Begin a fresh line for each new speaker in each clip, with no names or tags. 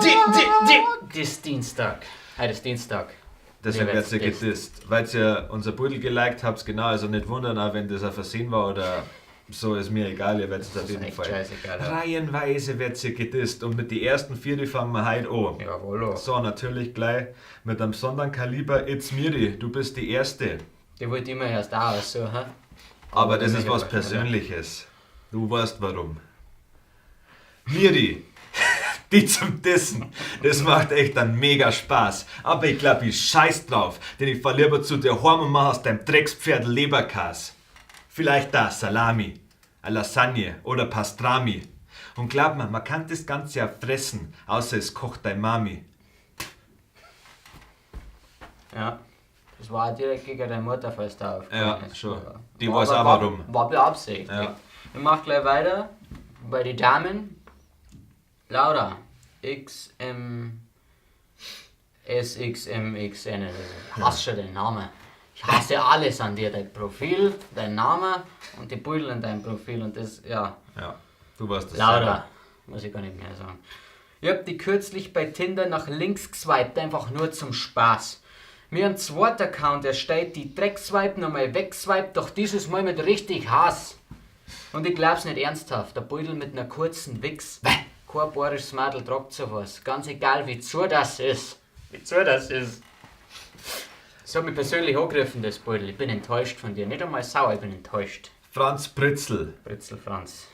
Das ist Dienstag. Heute ist Dienstag.
Deswegen wird sie gedisst. Weil ihr unser Pudel geliked habt, genau, also nicht wundern, auch wenn das ein Versehen war oder so, ist mir egal, ihr werdet es auf jeden Fall.
Scheißegal.
Reihenweise wird sie gedisst und mit den ersten 4 fangen wir heute an.
Jawohl.
So, natürlich gleich mit einem besonderen Kaliber. It's Miri, du bist die Erste.
Die wollte immer erst auch so, hä?
Aber das ist was Persönliches. Du weißt warum. Miri, die zum Dissen, das macht echt einen mega Spaß. Aber ich glaube, ich scheiß drauf, denn ich fahr lieber zu dir heim und mach aus deinem Dreckspferd Leberkas. Vielleicht da Salami, eine Lasagne oder Pastrami. Und glaub mir, man kann das Ganze ja fressen, außer es kocht deine Mami.
Ja. Das war auch direkt gegen deine Mutter, falls da aufgekommen ist.
Schon. Die weiß auch warum.
War beabsichtigt.
Ja.
Ich mach gleich weiter bei den Damen. Laura, XM, SXMXN. Ich hasse schon den Namen. Ich hasse alles an dir. Dein Profil, dein Name und die Beutel in deinem Profil. Und das, ja.
Ja, du weißt das.
Laura,
selber.
muss ich gar nicht mehr sagen. Ich hab die kürzlich bei Tinder nach links geswiped, einfach nur zum Spaß. Mir ein zweiter Account erstellt, die Dreckswipe nochmal wegswiped, doch dieses Mal mit richtig Hass. Und ich glaub's nicht ernsthaft, der Beutel mit einer kurzen Wichs. Kein bayerisches Mädel tragt sowas. Ganz egal, wie zu das ist. Wie zu das ist. Das hat mich persönlich angegriffen, das Beutel. Ich bin enttäuscht von dir. Nicht einmal sauer, ich bin enttäuscht.
Franz Pritzel.
Britzel Franz.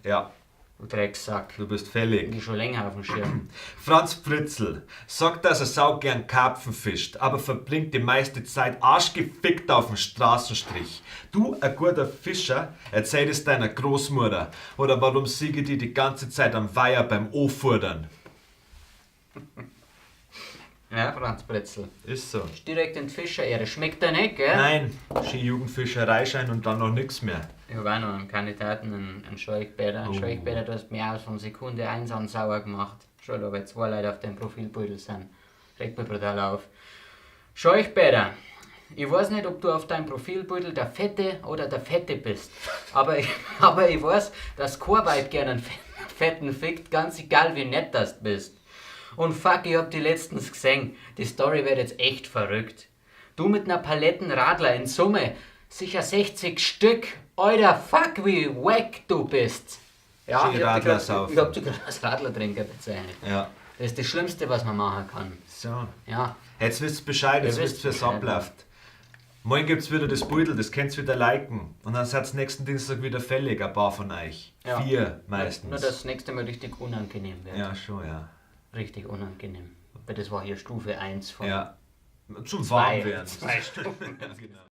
Ja,
Du Drecksack.
du bist fällig.
Ich schon länger auf dem Schirm.
Franz Pritzel sagt, dass er sau gern Karpfen fischt, aber verbringt die meiste Zeit arschgefickt auf dem Straßenstrich. Du, ein guter Fischer, erzähl es deiner Großmutter. Oder warum siege die ganze Zeit am Weiher beim Ofurdern?
Ja, Franz Britzel.
Ist so.
Direkt in die Fischerehre. Schmeckt er nicht, gell?
Nein, Skijugendfischereischein und dann noch nichts mehr.
Ich habe auch noch einen Kandidaten, einen Scheuchbäder. Ein Scheuchbäder, du hast mir aus von Sekunde 1 an sauer gemacht. Schon, da weil 2 Leute auf dem Profilbeutel sind. Regt mich brutal auf. Scheuchbäder. Ich weiß nicht, ob du auf deinem Profilbeutel der Fette oder der Fette bist. Aber ich weiß, dass kein Weib gerne einen Fetten fickt, ganz egal wie nett das bist. Und fuck, ich hab die letztens gesehen. Die Story wird jetzt echt verrückt. Du mit einer Palettenradler in Summe, sicher 60 Stück. Alter, fuck, wie wack du bist. Ja,
Schön
ich hab
Radler
dich gerade als Radlertrinker bezeichnet.
Ja.
Das ist das Schlimmste, was man machen kann.
So.
Ja,
Jetzt wisst ihr Bescheid, jetzt
Ihr
wisst ihr, wie es
Bescheid.
abläuft. Morgen gibt's wieder das Beutel, das könnt ihr wieder liken. Und dann seid ihr nächsten Dienstag wieder fällig, ein paar von euch.
Ja.
4 meistens.
nur das nächste Mal richtig unangenehm wird.
Ja, schon, ja.
Richtig unangenehm. Weil das war hier Stufe 1 von
Ja. Zum
2.
Warmwerden.
2 Stufen.
Ja, genau.